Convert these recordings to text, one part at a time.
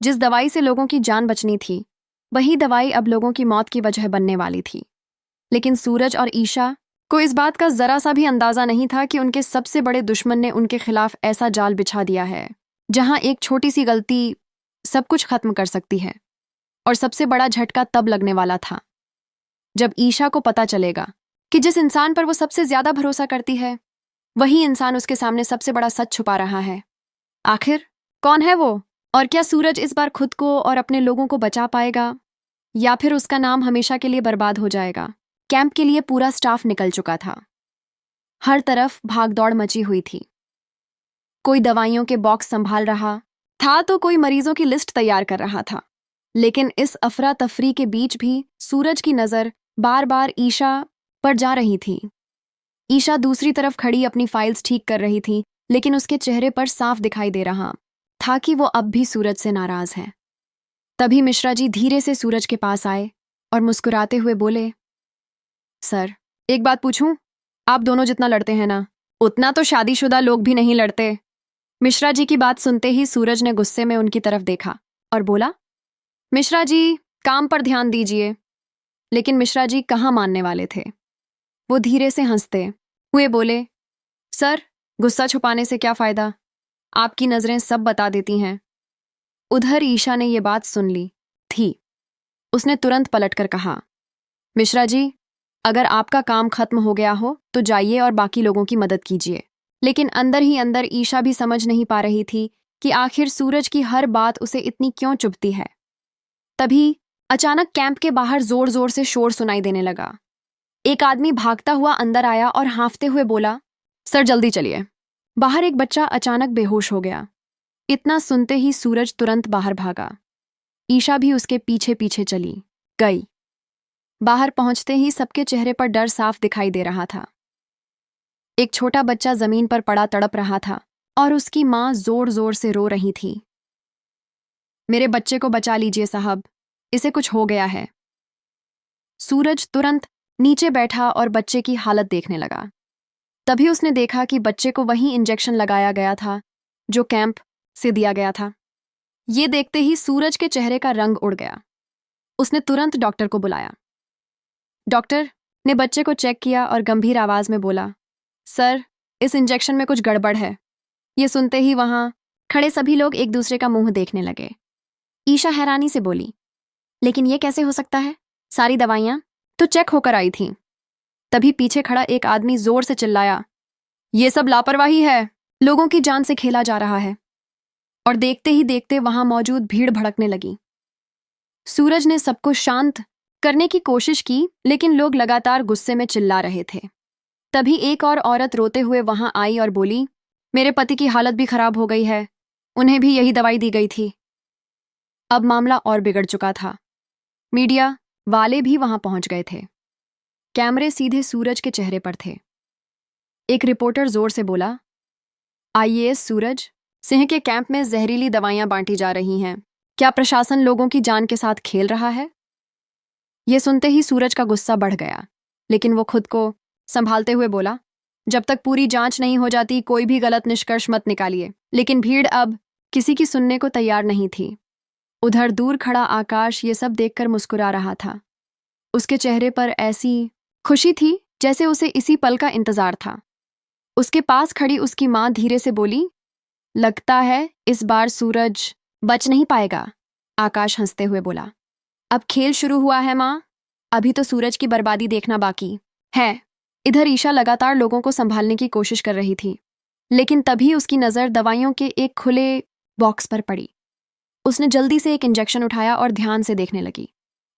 जिस दवाई से लोगों की जान बचनी थी, वही दवाई अब लोगों की मौत की वजह बनने वाली थी। लेकिन सूरज और ईशा को इस बात का जरा सा भी अंदाजा नहीं था कि उनके सबसे बड़े दुश्मन ने उनके खिलाफ ऐसा जाल बिछा दिया है, जहां एक छोटी सी गलती सब कुछ खत्म कर सकती है। और सबसे बड़ा झटका तब लगने वाला था जब ईशा को पता चलेगा कि जिस इंसान पर वो सबसे ज्यादा भरोसा करती है, वही इंसान उसके सामने सबसे बड़ा सच छुपा रहा है। आखिर कौन है वो? और क्या सूरज इस बार खुद को और अपने लोगों को बचा पाएगा, या फिर उसका नाम हमेशा के लिए बर्बाद हो जाएगा? कैंप के लिए पूरा स्टाफ निकल चुका था। हर तरफ भागदौड़ मची हुई थी। कोई दवाइयों के बॉक्स संभाल रहा था तो कोई मरीजों की लिस्ट तैयार कर रहा था। लेकिन इस अफरा तफरी के बीच भी सूरज की नजर बार बार ईशा पर जा रही थी। ईशा दूसरी तरफ खड़ी अपनी फाइल्स ठीक कर रही थी, लेकिन उसके चेहरे पर साफ दिखाई दे रहा था कि वो अब भी सूरज से नाराज है। तभी मिश्रा जी धीरे से सूरज के पास आए और मुस्कुराते हुए बोले, सर, एक बात पूछूं? आप दोनों जितना लड़ते हैं ना, उतना तो शादीशुदा लोग भी नहीं लड़ते। मिश्रा जी की बात सुनते ही सूरज ने गुस्से में उनकी तरफ देखा और बोला, मिश्रा जी, काम पर ध्यान दीजिए। लेकिन मिश्रा जी कहाँ मानने वाले थे। वो धीरे से हंसते हुए बोले, सर, गुस्सा छुपाने से क्या फायदा? आपकी नजरें सब बता देती हैं। उधर ईशा ने ये बात सुन ली थी। उसने तुरंत पलटकर कहा, मिश्रा जी, अगर आपका काम खत्म हो गया हो तो जाइए और बाकी लोगों की मदद कीजिए। लेकिन अंदर ही अंदर ईशा भी समझ नहीं पा रही थी कि आखिर सूरज की हर बात उसे इतनी क्यों चुभती है। तभी अचानक कैंप के बाहर जोर जोर से शोर सुनाई देने लगा। एक आदमी भागता हुआ अंदर आया और हांफते हुए बोला, सर जल्दी चलिए। बाहर एक बच्चा अचानक बेहोश हो गया। इतना सुनते ही सूरज तुरंत बाहर भागा। ईशा भी उसके पीछे पीछे चली गई। बाहर पहुंचते ही सबके चेहरे पर डर साफ दिखाई दे रहा था। एक छोटा बच्चा जमीन पर पड़ा तड़प रहा था और उसकी मां जोर जोर से रो रही थी। मेरे बच्चे को बचा लीजिए साहब, इसे कुछ हो गया है। सूरज तुरंत नीचे बैठा और बच्चे की हालत देखने लगा। तभी उसने देखा कि बच्चे को वही इंजेक्शन लगाया गया था जो कैंप से दिया गया था। ये देखते ही सूरज के चेहरे का रंग उड़ गया। उसने तुरंत डॉक्टर को बुलाया। डॉक्टर ने बच्चे को चेक किया और गंभीर आवाज में बोला, सर, इस इंजेक्शन में कुछ गड़बड़ है। ये सुनते ही वहां खड़े सभी लोग एक दूसरे का मुंह देखने लगे। ईशा हैरानी से बोली, लेकिन ये कैसे हो सकता है? सारी दवाइयां तो चेक होकर आई थीं। तभी पीछे खड़ा एक आदमी जोर से चिल्लाया, ये सब लापरवाही है, लोगों की जान से खेला जा रहा है। और देखते ही देखते वहां मौजूद भीड़ भड़कने लगी। सूरज ने सबको शांत करने की कोशिश की, लेकिन लोग लगातार गुस्से में चिल्ला रहे थे। तभी एक और औरत रोते हुए वहां आई और बोली, मेरे पति की हालत भी खराब हो गई है, उन्हें भी यही दवाई दी गई थी। अब मामला और बिगड़ चुका था। मीडिया वाले भी वहां पहुंच गए थे। कैमरे सीधे सूरज के चेहरे पर थे। एक रिपोर्टर जोर से बोला, आईएएस सूरज, सिंह के कैंप में जहरीली दवाइयां बांटी जा रही हैं। क्या प्रशासन लोगों की जान के साथ खेल रहा है? यह सुनते ही सूरज का गुस्सा बढ़ गया, लेकिन वो खुद को संभालते हुए बोला, जब तक पूरी जांच नहीं हो जाती कोई भी गलत निष्कर्ष मत निकालिए। लेकिन भीड़ अब किसी की सुनने को तैयार नहीं थी। उधर दूर खड़ा आकाश ये सब देखकर मुस्कुरा रहा था। उसके चेहरे पर ऐसी खुशी थी जैसे उसे इसी पल का इंतजार था। उसके पास खड़ी उसकी मां धीरे से बोली, लगता है इस बार सूरज बच नहीं पाएगा। आकाश हंसते हुए बोला, अब खेल शुरू हुआ है मां, अभी तो सूरज की बर्बादी देखना बाकी है। इधर ईशा लगातार लोगों को संभालने की कोशिश कर रही थी, लेकिन तभी उसकी नजर दवाइयों के एक खुले बॉक्स पर पड़ी। उसने जल्दी से एक इंजेक्शन उठाया और ध्यान से देखने लगी।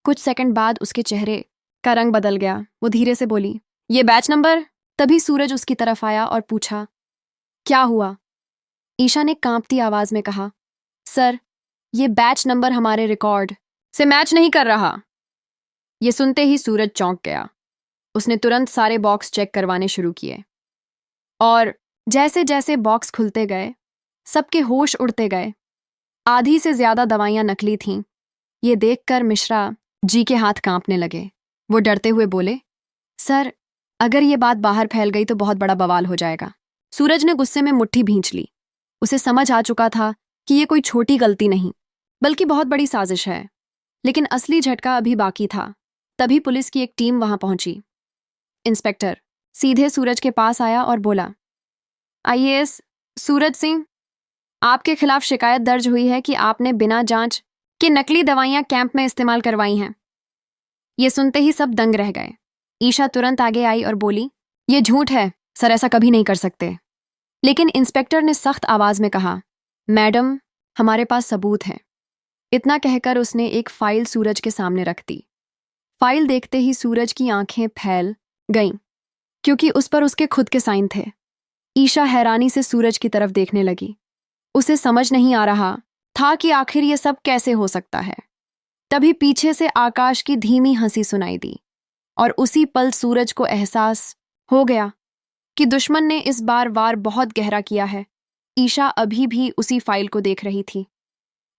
कुछ सेकंड बाद उसके चेहरे का रंग बदल गया। वो धीरे से बोली, ये बैच नंबर? तभी सूरज उसकी तरफ आया और पूछा, क्या हुआ? ईशा ने कांपती आवाज में कहा, सर, ये बैच नंबर हमारे रिकॉर्ड से मैच नहीं कर रहा। ये सुनते ही सूरज चौंक गया। उसने तुरंत सारे बॉक्स चेक करवाने शुरू किए और जैसे जैसे बॉक्स खुलते गए सबके होश उड़ते गए। आधी से ज्यादा दवाइयां नकली थीं। ये देखकर मिश्रा जी के हाथ कांपने लगे। वो डरते हुए बोले, सर, अगर ये बात बाहर फैल गई तो बहुत बड़ा बवाल हो जाएगा। सूरज ने गुस्से में मुट्ठी भींच ली। उसे समझ आ चुका था कि ये कोई छोटी गलती नहीं, बल्कि बहुत बड़ी साजिश है। लेकिन असली झटका अभी बाकी था। तभी पुलिस की एक टीम वहां पहुंची। इंस्पेक्टर सीधे सूरज के पास आया और बोला, आईएएस सूरज सिंह, आपके खिलाफ शिकायत दर्ज हुई है कि आपने बिना जांच के नकली दवाइयां कैंप में इस्तेमाल करवाई हैं। ये सुनते ही सब दंग रह गए। ईशा तुरंत आगे आई और बोली, ये झूठ है सर, ऐसा कभी नहीं कर सकते। लेकिन इंस्पेक्टर ने सख्त आवाज में कहा, मैडम, हमारे पास सबूत हैं। इतना कहकर उसने एक फाइल सूरज के सामने रख दी। फाइल देखते ही सूरज की आंखें फैल गईं, क्योंकि उस पर उसके खुद के साइन थे। ईशा हैरानी से सूरज की तरफ देखने लगी। उसे समझ नहीं आ रहा था कि आखिर ये सब कैसे हो सकता है। तभी पीछे से आकाश की धीमी हंसी सुनाई दी और उसी पल सूरज को एहसास हो गया कि दुश्मन ने इस बार वार बहुत गहरा किया है। ईशा अभी भी उसी फाइल को देख रही थी।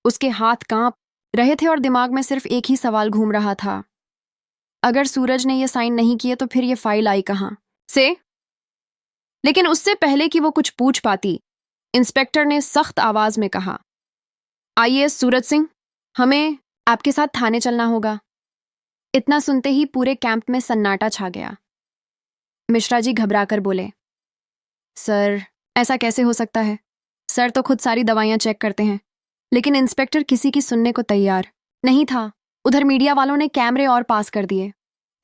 उसके हाथ कांप रहे थे और दिमाग में सिर्फ एक ही सवाल घूम रहा था, अगर सूरज ने यह साइन नहीं किए तो फिर यह फाइल आई कहां से? लेकिन उससे पहले कि वो कुछ पूछ पाती, इंस्पेक्टर ने सख्त आवाज में कहा, आईएएस सूरज सिंह, हमें आपके साथ थाने चलना होगा। इतना सुनते ही पूरे कैंप में सन्नाटा छा गया। मिश्रा जी घबराकर बोले, सर, ऐसा कैसे हो सकता है? सर तो खुद सारी दवाइयां चेक करते हैं। लेकिन इंस्पेक्टर किसी की सुनने को तैयार नहीं था। उधर मीडिया वालों ने कैमरे और पास कर दिए।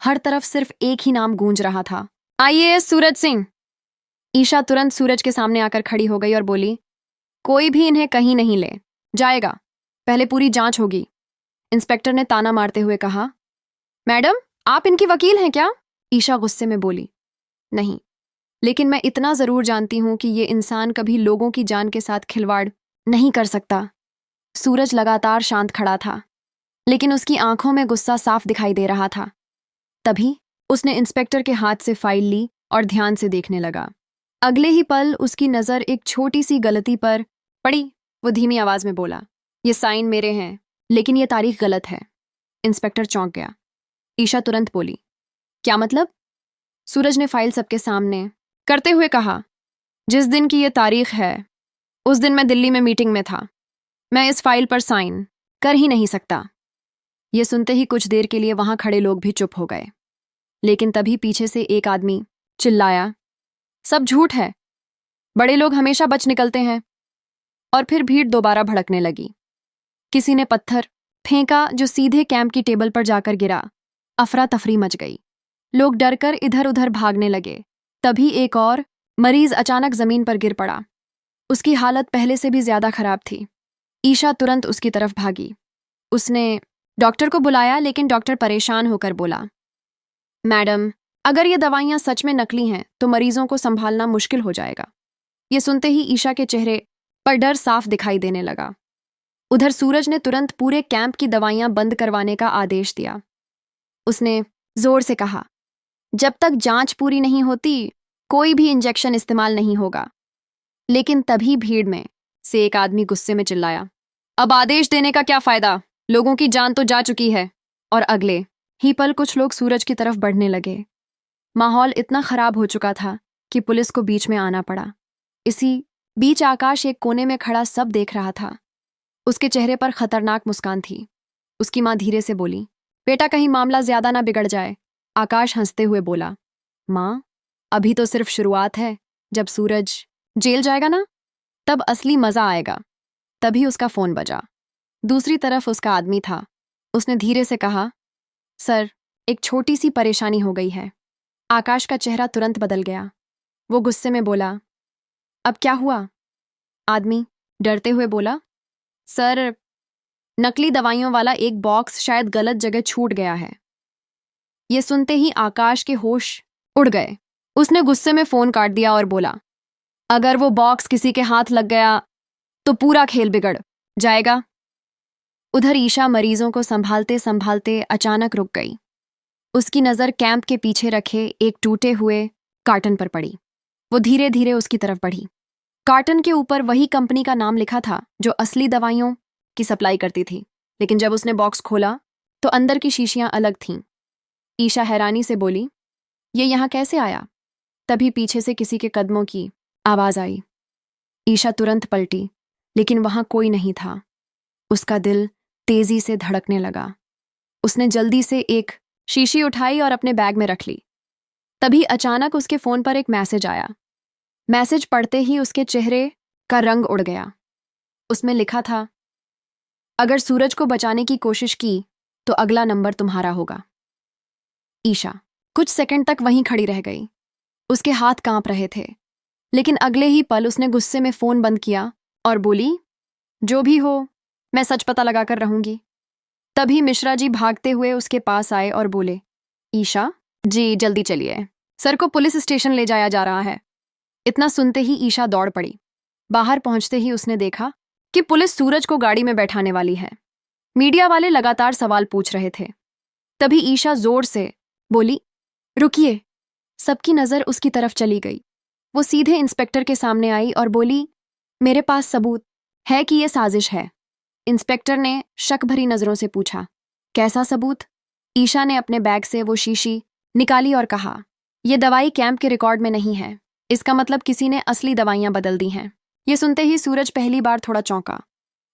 हर तरफ सिर्फ एक ही नाम गूंज रहा था, आईएएस सूरज सिंह। ईशा तुरंत सूरज के सामने आकर खड़ी हो गई और बोली, कोई भी इन्हें कहीं नहीं ले जाएगा, पहले पूरी जांच होगी। इंस्पेक्टर ने ताना मारते हुए कहा, मैडम, आप इनकी वकील हैं क्या? ईशा गुस्से में बोली, नहीं, लेकिन मैं इतना जरूर जानती हूं कि ये इंसान कभी लोगों की जान के साथ खिलवाड़ नहीं कर सकता। सूरज लगातार शांत खड़ा था, लेकिन उसकी आंखों में गुस्सा साफ दिखाई दे रहा था। तभी उसने इंस्पेक्टर के हाथ से फाइल ली और ध्यान से देखने लगा। अगले ही पल उसकी नजर एक छोटी सी गलती पर पड़ी। वो धीमी आवाज में बोला, ये साइन मेरे हैं, लेकिन ये तारीख गलत है। इंस्पेक्टर चौंक गया। ईशा तुरंत बोली, क्या मतलब? सूरज ने फाइल सबके सामने करते हुए कहा, जिस दिन की ये तारीख है उस दिन मैं दिल्ली में मीटिंग में था। मैं इस फाइल पर साइन कर ही नहीं सकता। ये सुनते ही कुछ देर के लिए वहां खड़े लोग भी चुप हो गए। लेकिन तभी पीछे से एक आदमी चिल्लाया, सब झूठ है, बड़े लोग हमेशा बच निकलते हैं। और फिर भीड़ दोबारा भड़कने लगी। किसी ने पत्थर फेंका जो सीधे कैंप की टेबल पर जाकर गिरा। अफरा तफरी मच गई। लोग डरकर इधर उधर भागने लगे। तभी एक और मरीज अचानक जमीन पर गिर पड़ा। उसकी हालत पहले से भी ज्यादा खराब थी। ईशा तुरंत उसकी तरफ भागी। उसने डॉक्टर को बुलाया, लेकिन डॉक्टर परेशान होकर बोला, मैडम, अगर ये दवाइयां सच में नकली हैं तो मरीजों को संभालना मुश्किल हो जाएगा। ये सुनते ही ईशा के चेहरे पर डर साफ दिखाई देने लगा। उधर सूरज ने तुरंत पूरे कैंप की दवाइयां बंद करवाने का आदेश दिया। उसने जोर से कहा, जब तक जांच पूरी नहीं होती कोई भी इंजेक्शन इस्तेमाल नहीं होगा। लेकिन तभी भीड़ में से एक आदमी गुस्से में चिल्लाया, अब आदेश देने का क्या फायदा, लोगों की जान तो जा चुकी है। और अगले ही पल कुछ लोग सूरज की तरफ बढ़ने लगे। माहौल इतना खराब हो चुका था कि पुलिस को बीच में आना पड़ा। इसी बीच आकाश एक कोने में खड़ा सब देख रहा था। उसके चेहरे पर खतरनाक मुस्कान थी। उसकी माँ धीरे से बोली, बेटा, कहीं मामला ज्यादा ना बिगड़ जाए। आकाश हंसते हुए बोला, माँ, अभी तो सिर्फ शुरुआत है। जब सूरज जेल जाएगा ना, तब असली मजा आएगा। तभी उसका फोन बजा। दूसरी तरफ उसका आदमी था। उसने धीरे से कहा, सर, एक छोटी सी परेशानी हो गई है। आकाश का चेहरा तुरंत बदल गया। वो गुस्से में बोला, अब क्या हुआ? आदमी डरते हुए बोला, सर, नकली दवाइयों वाला एक बॉक्स शायद गलत जगह छूट गया है। ये सुनते ही आकाश के होश उड़ गए। उसने गुस्से में फोन काट दिया और बोला, अगर वो बॉक्स किसी के हाथ लग गया तो पूरा खेल बिगड़ जाएगा। उधर ईशा मरीजों को संभालते संभालते अचानक रुक गई। उसकी नजर कैंप के पीछे रखे एक टूटे हुए कार्टन पर पड़ी। वो धीरे धीरे उसकी तरफ बढ़ी। कार्टन के ऊपर वही कंपनी का नाम लिखा था जो असली दवाइयों की सप्लाई करती थी। लेकिन जब उसने बॉक्स खोला तो अंदर की शीशियां अलग थीं। ईशा हैरानी से बोली, ये यहाँ कैसे आया? तभी पीछे से किसी के कदमों की आवाज आई। ईशा तुरंत पलटी, लेकिन वहां कोई नहीं था। उसका दिल तेजी से धड़कने लगा। उसने जल्दी से एक शीशी उठाई और अपने बैग में रख ली। तभी अचानक उसके फोन पर एक मैसेज आया। मैसेज पढ़ते ही उसके चेहरे का रंग उड़ गया। उसमें लिखा था, अगर सूरज को बचाने की कोशिश की तो अगला नंबर तुम्हारा होगा। ईशा कुछ सेकंड तक वहीं खड़ी रह गई। उसके हाथ कांप रहे थे, लेकिन अगले ही पल उसने गुस्से में फोन बंद किया और बोली, जो भी हो, मैं सच पता लगा कर रहूंगी। तभी मिश्रा जी भागते हुए उसके पास आए और बोले, ईशा जी जल्दी चलिए, सर को पुलिस स्टेशन ले जाया जा रहा है। इतना सुनते ही ईशा दौड़ पड़ी। बाहर पहुंचते ही उसने देखा कि पुलिस सूरज को गाड़ी में बैठाने वाली है। मीडिया वाले लगातार सवाल पूछ रहे थे। तभी ईशा जोर से बोली, रुकिए। सबकी नजर उसकी तरफ चली गई। वो सीधे इंस्पेक्टर के सामने आई और बोली, मेरे पास सबूत है कि यह साजिश है। इंस्पेक्टर ने शक भरी नजरों से पूछा, कैसा सबूत? ईशा ने अपने बैग से वो शीशी निकाली और कहा, यह दवाई कैंप के रिकॉर्ड में नहीं है। इसका मतलब किसी ने असली दवाइयां बदल दी हैं। ये सुनते ही सूरज पहली बार थोड़ा चौंका।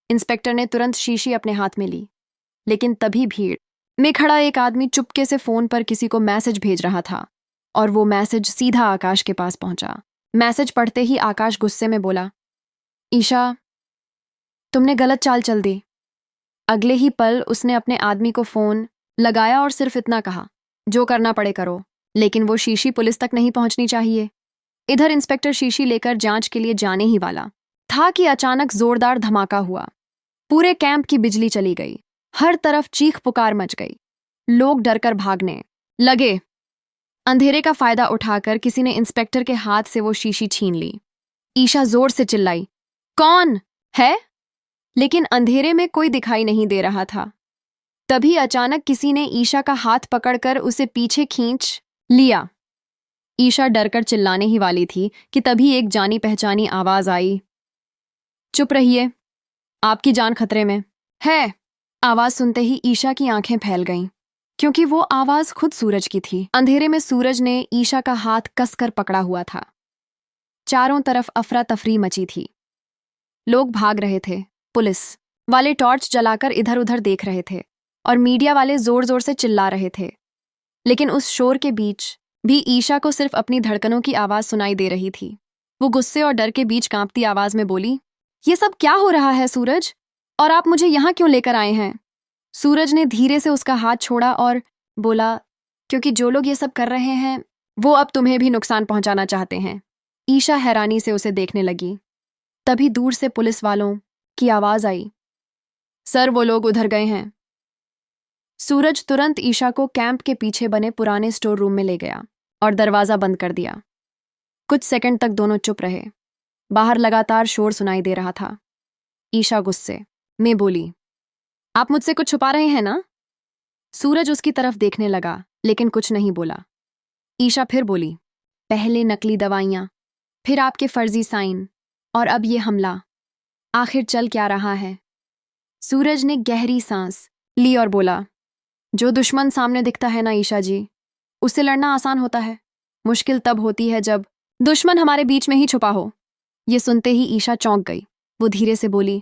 इंस्पेक्टर ने तुरंत शीशी अपने हाथ में ली, लेकिन तभी भीड़ में खड़ा एक आदमी चुपके से फोन पर किसी को मैसेज भेज रहा था और वो मैसेज सीधा आकाश के पास पहुंचा। मैसेज पढ़ते ही आकाश गुस्से में बोला, ईशा तुमने गलत चाल चल दी। अगले ही पल उसने अपने आदमी को फोन लगाया और सिर्फ इतना कहा, जो करना पड़े करो, लेकिन वो शीशी पुलिस तक नहीं पहुंचनी चाहिए। इधर इंस्पेक्टर शीशी लेकर जांच के लिए जाने ही वाला था कि अचानक जोरदार धमाका हुआ। पूरे कैंप की बिजली चली गई। हर तरफ चीख पुकार मच गई। लोग डरकर भागने लगे। अंधेरे का फायदा उठाकर किसी ने इंस्पेक्टर के हाथ से वो शीशी छीन ली। ईशा जोर से चिल्लाई, कौन है? लेकिन अंधेरे में कोई दिखाई नहीं दे रहा था। तभी अचानक किसी ने ईशा का हाथ पकड़कर उसे पीछे खींच लिया। ईशा डरकर चिल्लाने ही वाली थी कि तभी एक जानी पहचानी आवाज आई, चुप रहिए, आपकी जान खतरे में है। आवाज सुनते ही ईशा की आंखें फैल गईं, क्योंकि वो आवाज खुद सूरज की थी। अंधेरे में सूरज ने ईशा का हाथ कसकर पकड़ा हुआ था। चारों तरफ अफरा तफरी मची थी। लोग भाग रहे थे। पुलिस वाले टॉर्च जलाकर इधर उधर देख रहे थे और मीडिया वाले जोर जोर से चिल्ला रहे थे। लेकिन उस शोर के बीच भी ईशा को सिर्फ अपनी धड़कनों की आवाज सुनाई दे रही थी। वो गुस्से और डर के बीच कांपती आवाज में बोली, ये सब क्या हो रहा है सूरज? और आप मुझे यहां क्यों लेकर आए हैं? सूरज ने धीरे से उसका हाथ छोड़ा और बोला, क्योंकि जो लोग ये सब कर रहे हैं वो अब तुम्हें भी नुकसान पहुंचाना चाहते हैं। ईशा हैरानी से उसे देखने लगी। तभी दूर से पुलिस वालों की आवाज आई, सर वो लोग उधर गए हैं। सूरज तुरंत ईशा को कैंप के पीछे बने पुराने स्टोर रूम में ले गया और दरवाजा बंद कर दिया। कुछ सेकंड तक दोनों चुप रहे। बाहर लगातार शोर सुनाई दे रहा था। ईशा गुस्से में बोली, आप मुझसे कुछ छुपा रहे हैं ना? सूरज उसकी तरफ देखने लगा, लेकिन कुछ नहीं बोला। ईशा फिर बोली, पहले नकली दवाइयां, फिर आपके फर्जी साइन, और अब ये हमला। आखिर चल क्या रहा है? सूरज ने गहरी सांस ली और बोला, जो दुश्मन सामने दिखता है ना ईशा जी, उससे लड़ना आसान होता है। मुश्किल तब होती है जब दुश्मन हमारे बीच में ही छुपा हो। ये सुनते ही ईशा चौंक गई। वो धीरे से बोली,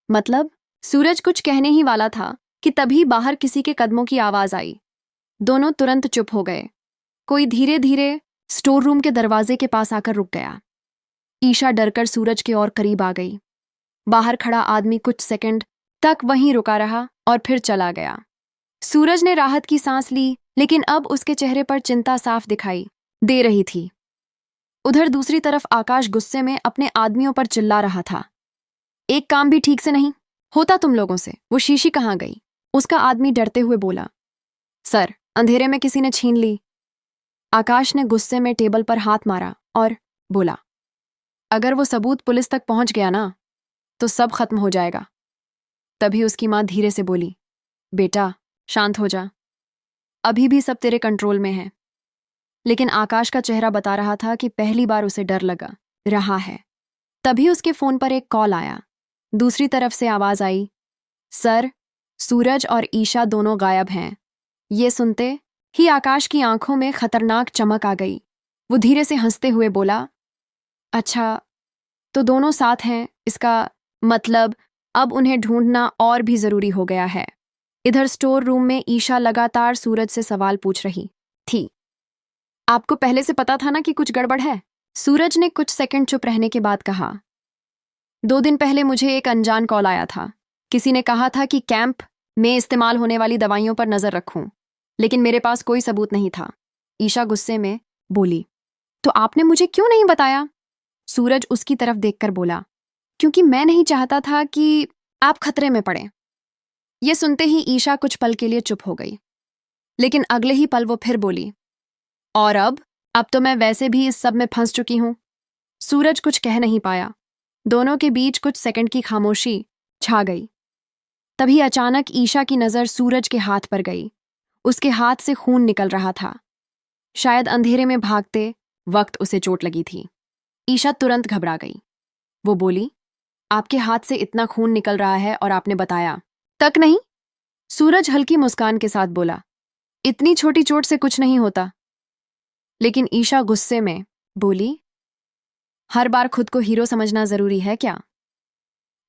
मतलब? सूरज कुछ कहने ही वाला था कि तभी बाहर किसी के कदमों की आवाज आई। दोनों तुरंत चुप हो गए। कोई धीरे धीरे स्टोर रूम के दरवाजे के पास आकर रुक गया। ईशा डरकर सूरज के और करीब आ गई। बाहर खड़ा आदमी कुछ सेकंड तक वहीं रुका रहा और फिर चला गया। सूरज ने राहत की सांस ली, लेकिन अब उसके चेहरे पर चिंता साफ दिखाई दे रही थी। उधर दूसरी तरफ आकाश गुस्से में अपने आदमियों पर चिल्ला रहा था, एक काम भी ठीक से नहीं होता तुम लोगों से। वो शीशी कहाँ गई? उसका आदमी डरते हुए बोला, सर अंधेरे में किसी ने छीन ली। आकाश ने गुस्से में टेबल पर हाथ मारा और बोला, अगर वो सबूत पुलिस तक पहुंच गया ना तो सब खत्म हो जाएगा। तभी उसकी मां धीरे से बोली, बेटा शांत हो जा, अभी भी सब तेरे कंट्रोल में है। लेकिन आकाश का चेहरा बता रहा था कि पहली बार उसे डर लगा रहा है। तभी उसके फोन पर एक कॉल आया। दूसरी तरफ से आवाज आई, सर सूरज और ईशा दोनों गायब हैं। ये सुनते ही आकाश की आंखों में खतरनाक चमक आ गई। वो धीरे से हंसते हुए बोला, अच्छा तो दोनों साथ हैं, इसका मतलब अब उन्हें ढूंढना और भी जरूरी हो गया है। इधर स्टोर रूम में ईशा लगातार सूरज से सवाल पूछ रही थी। आपको पहले से पता था ना कि कुछ गड़बड़ है? सूरज ने कुछ सेकंड चुप रहने के बाद कहा। 2 दिन पहले मुझे एक अनजान कॉल आया था। किसी ने कहा था कि कैंप में इस्तेमाल होने वाली दवाइयों पर नजर रखूं, लेकिन मेरे पास कोई सबूत नहीं था। ईशा गुस्से में बोली। तो आपने मुझे क्यों नहीं बताया? सूरज उसकी तरफ देखकर बोला। क्योंकि मैं नहीं चाहता था कि आप खतरे में पड़े। ये सुनते ही ईशा कुछ पल के लिए चुप हो गई, लेकिन अगले ही पल वो फिर बोली। और अब तो मैं वैसे भी इस सब में फंस चुकी हूं। सूरज कुछ कह नहीं पाया। दोनों के बीच कुछ सेकंड की खामोशी छा गई। तभी अचानक ईशा की नजर सूरज के हाथ पर गई। उसके हाथ से खून निकल रहा था। शायद अंधेरे में भागते वक्त उसे चोट लगी थी। ईशा तुरंत घबरा गई। वो बोली, आपके हाथ से इतना खून निकल रहा है और आपने बताया तक नहीं? सूरज हल्की मुस्कान के साथ बोला, इतनी छोटी चोट से कुछ नहीं होता। लेकिन ईशा गुस्से में बोली, हर बार खुद को हीरो समझना जरूरी है क्या?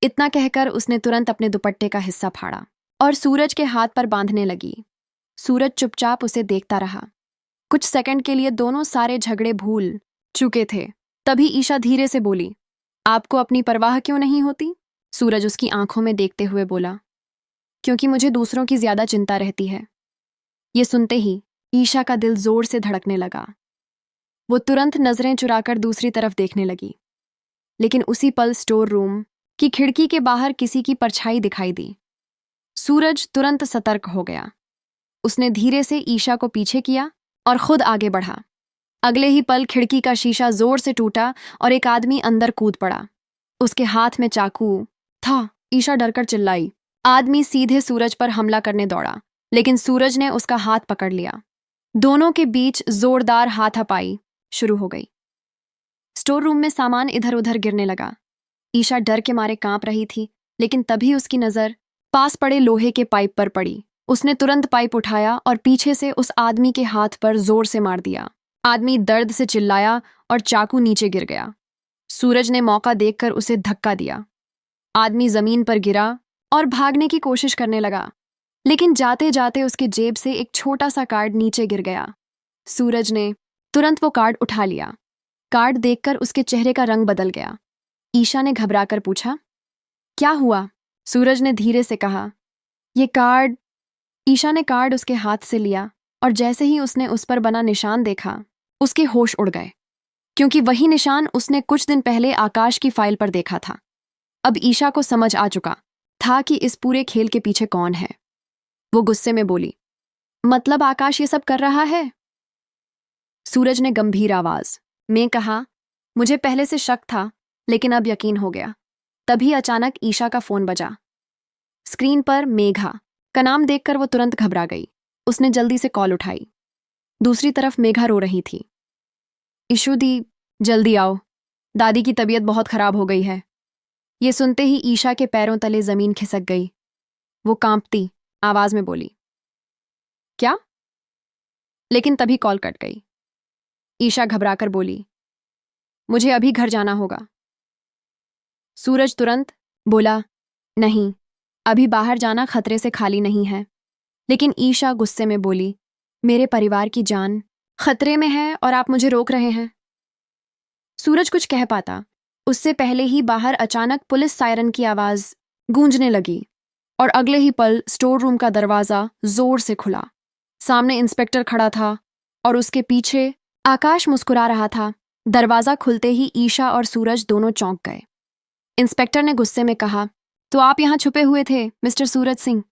इतना कहकर उसने तुरंत अपने दुपट्टे का हिस्सा फाड़ा और सूरज के हाथ पर बांधने लगी। सूरज चुपचाप उसे देखता रहा। कुछ सेकंड के लिए दोनों सारे झगड़े भूल चुके थे। तभी ईशा धीरे से बोली, आपको अपनी परवाह क्यों नहीं होती? सूरज उसकी आंखों में देखते हुए बोला, क्योंकि मुझे दूसरों की ज्यादा चिंता रहती है। ये सुनते ही ईशा का दिल जोर से धड़कने लगा। वो तुरंत नजरें चुराकर दूसरी तरफ देखने लगी, लेकिन उसी पल स्टोर रूम की खिड़की के बाहर किसी की परछाई दिखाई दी। सूरज तुरंत सतर्क हो गया। उसने धीरे से ईशा को पीछे किया और खुद आगे बढ़ा। अगले ही पल खिड़की का शीशा जोर से टूटा और एक आदमी अंदर कूद पड़ा। उसके हाथ में चाकू था। ईशा डरकर चिल्लाई। आदमी सीधे सूरज पर हमला करने दौड़ा, लेकिन सूरज ने उसका हाथ पकड़ लिया। दोनों के बीच जोरदार हाथापाई शुरू हो गई। स्टोर रूम में सामान इधर उधर गिरने लगा। ईशा डर के मारे कांप रही थी, लेकिन तभी उसकी नजर पास पड़े लोहे के पाइप पर पड़ी। उसने तुरंत पाइप उठाया और पीछे से उस आदमी के हाथ पर जोर से मार दिया। आदमी दर्द से चिल्लाया और चाकू नीचे गिर गया। सूरज ने मौका देखकर उसे धक्का दिया। आदमी जमीन पर गिरा और भागने की कोशिश करने लगा, लेकिन जाते जाते उसके जेब से एक छोटा सा कार्ड नीचे गिर गया। सूरज ने तुरंत वो कार्ड उठा लिया। कार्ड देखकर उसके चेहरे का रंग बदल गया। ईशा ने घबराकर पूछा, क्या हुआ? सूरज ने धीरे से कहा, ये कार्ड। ईशा ने कार्ड उसके हाथ से लिया और जैसे ही उसने उस पर बना निशान देखा, उसके होश उड़ गए, क्योंकि वही निशान उसने कुछ दिन पहले आकाश की फाइल पर देखा था। अब ईशा को समझ आ चुका था कि इस पूरे खेल के पीछे कौन है। वो गुस्से में बोली, मतलब आकाश ये सब कर रहा है? सूरज ने गंभीर आवाज में कहा, मुझे पहले से शक था, लेकिन अब यकीन हो गया। तभी अचानक ईशा का फोन बजा। स्क्रीन पर मेघा का नाम देखकर वो तुरंत घबरा गई। उसने जल्दी से कॉल उठाई। दूसरी तरफ मेघा रो रही थी। इशू दी, जल्दी आओ, दादी की तबीयत बहुत खराब हो गई है। ये सुनते ही ईशा के पैरों तले जमीन खिसक गई। वो कांपती आवाज में बोली, क्या? लेकिन तभी कॉल कट गई। ईशा घबराकर बोली, मुझे अभी घर जाना होगा। सूरज तुरंत बोला, नहीं, अभी बाहर जाना खतरे से खाली नहीं है। लेकिन ईशा गुस्से में बोली, मेरे परिवार की जान खतरे में है और आप मुझे रोक रहे हैं। सूरज कुछ कह पाता उससे पहले ही बाहर अचानक पुलिस सायरन की आवाज गूंजने लगी और अगले ही पल स्टोर रूम का दरवाजा जोर से खुला। सामने इंस्पेक्टर खड़ा था और उसके पीछे आकाश मुस्कुरा रहा था। दरवाजा खुलते ही ईशा और सूरज दोनों चौंक गए। इंस्पेक्टर ने गुस्से में कहा, तो आप यहां छुपे हुए थे मिस्टर सूरज सिंह?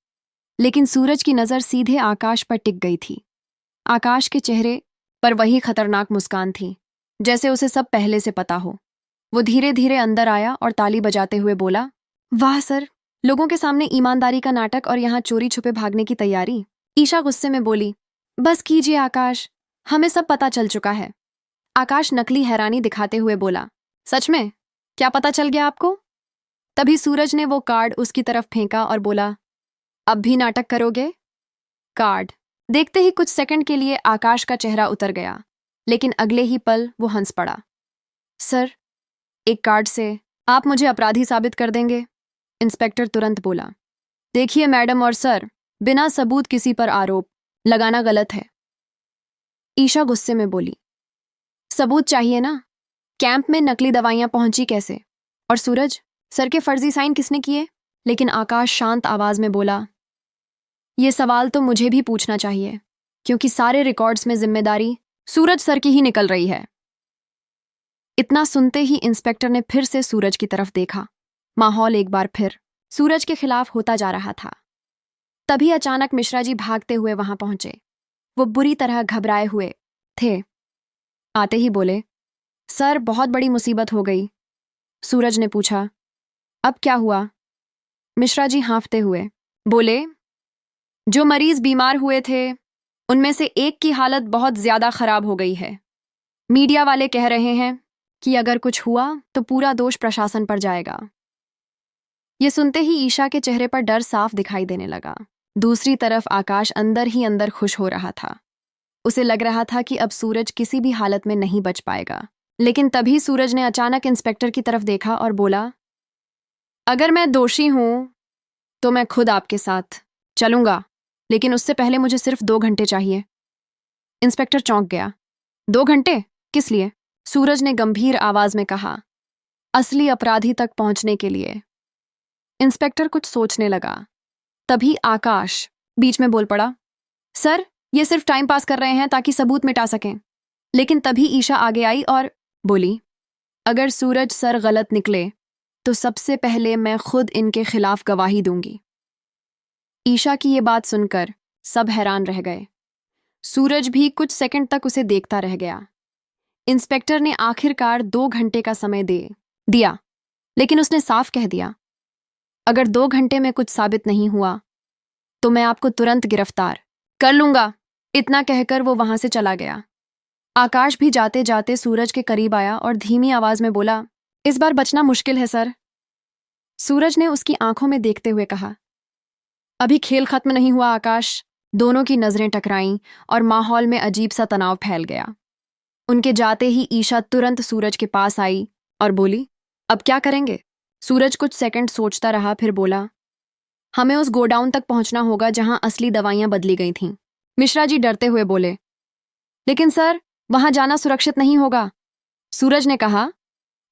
लेकिन सूरज की नजर सीधे आकाश पर टिक गई थी। आकाश के चेहरे पर वही खतरनाक मुस्कान थी, जैसे उसे सब पहले से पता हो। वो धीरे धीरे अंदर आया और ताली बजाते हुए बोला, वाह सर, लोगों के सामने ईमानदारी का नाटक और यहाँ चोरी छुपे भागने की तैयारी। ईशा गुस्से में बोली, बस कीजिए आकाश, हमें सब पता चल चुका है। आकाश नकली हैरानी दिखाते हुए बोला, सच में? क्या पता चल गया आपको? तभी सूरज ने वो कार्ड उसकी तरफ फेंका और बोला, अब भी नाटक करोगे? कार्ड देखते ही कुछ सेकंड के लिए आकाश का चेहरा उतर गया, लेकिन अगले ही पल वो हंस पड़ा। सर, एक कार्ड से आप मुझे अपराधी साबित कर देंगे? इंस्पेक्टर तुरंत बोला, देखिए मैडम और सर, बिना सबूत किसी पर आरोप लगाना गलत है। ईशा गुस्से में बोली, सबूत चाहिए ना? कैंप में नकली दवाइयां पहुंची कैसे? और सूरज, सर के फर्जी साइन किसने किए? लेकिन आकाश शांत आवाज में बोला, ये सवाल तो मुझे भी पूछना चाहिए, क्योंकि सारे रिकॉर्ड्स में जिम्मेदारी सूरज सर की ही निकल रही है। इतना सुनते ही इंस्पेक्टर ने फिर से सूरज की तरफ देखा। माहौल एक बार फिर सूरज के खिलाफ होता जा रहा था। तभी अचानक मिश्रा जी भागते हुए वहां पहुंचे। वो बुरी तरह घबराए हुए थे। आते ही बोले, सर बहुत बड़ी मुसीबत हो गई। सूरज ने पूछा, अब क्या हुआ? मिश्रा जी हाँफते हुए बोले, जो मरीज बीमार हुए थे उनमें से एक की हालत बहुत ज्यादा खराब हो गई है। मीडिया वाले कह रहे हैं कि अगर कुछ हुआ तो पूरा दोष प्रशासन पर जाएगा। ये सुनते ही ईशा के चेहरे पर डर साफ दिखाई देने लगा। दूसरी तरफ आकाश अंदर ही अंदर खुश हो रहा था। उसे लग रहा था कि अब सूरज किसी भी हालत में नहीं बच पाएगा। लेकिन तभी सूरज ने अचानक इंस्पेक्टर की तरफ देखा और बोला, अगर मैं दोषी हूं तो मैं खुद आपके साथ चलूंगा, लेकिन उससे पहले मुझे सिर्फ 2 घंटे चाहिए। इंस्पेक्टर चौंक गया। 2 घंटे? किस लिए? सूरज ने गंभीर आवाज में कहा, असली अपराधी तक पहुंचने के लिए। इंस्पेक्टर कुछ सोचने लगा। तभी आकाश बीच में बोल पड़ा, सर ये सिर्फ टाइम पास कर रहे हैं ताकि सबूत मिटा सकें। लेकिन तभी ईशा आगे आई और बोली, अगर सूरज सर गलत निकले तो सबसे पहले मैं खुद इनके खिलाफ गवाही दूंगी। ईशा की ये बात सुनकर सब हैरान रह गए। सूरज भी कुछ सेकंड तक उसे देखता रह गया। इंस्पेक्टर ने आखिरकार 2 घंटे का समय दे दिया, लेकिन उसने साफ कह दिया, अगर 2 घंटे में कुछ साबित नहीं हुआ तो मैं आपको तुरंत गिरफ्तार कर लूंगा। इतना कहकर वो वहां से चला गया। आकाश भी जाते जाते सूरज के करीब आया और धीमी आवाज में बोला, इस बार बचना मुश्किल है सर। सूरज ने उसकी आंखों में देखते हुए कहा, अभी खेल खत्म नहीं हुआ आकाश। दोनों की नजरें टकराईं और माहौल में अजीब सा तनाव फैल गया। उनके जाते ही ईशा तुरंत सूरज के पास आई और बोली, अब क्या करेंगे? सूरज कुछ सेकंड सोचता रहा, फिर बोला, हमें उस गोडाउन तक पहुंचना होगा जहां असली दवाइयां बदली गई थीं। मिश्रा जी डरते हुए बोले, लेकिन सर वहां जाना सुरक्षित नहीं होगा। सूरज ने कहा,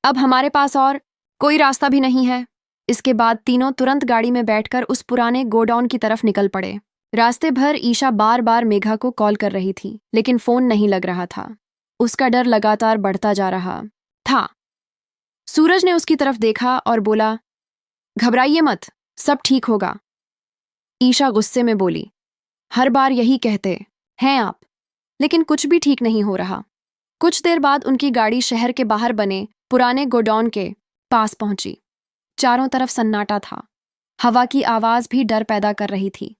अब हमारे पास और कोई रास्ता भी नहीं है। इसके बाद तीनों तुरंत गाड़ी में बैठकर उस पुराने गोडाउन की तरफ निकल पड़े। रास्ते भर ईशा बार बार मेघा को कॉल कर रही थी, लेकिन फोन नहीं लग रहा था। उसका डर लगातार बढ़ता जा रहा था। सूरज ने उसकी तरफ देखा और बोला, घबराइए मत, सब ठीक होगा। ईशा गुस्से में बोली, हर बार यही कहते हैं आप, लेकिन कुछ भी ठीक नहीं हो रहा। कुछ देर बाद उनकी गाड़ी शहर के बाहर बने पुराने गोडाउन के पास पहुंची। चारों तरफ सन्नाटा था। हवा की आवाज भी डर पैदा कर रही थी।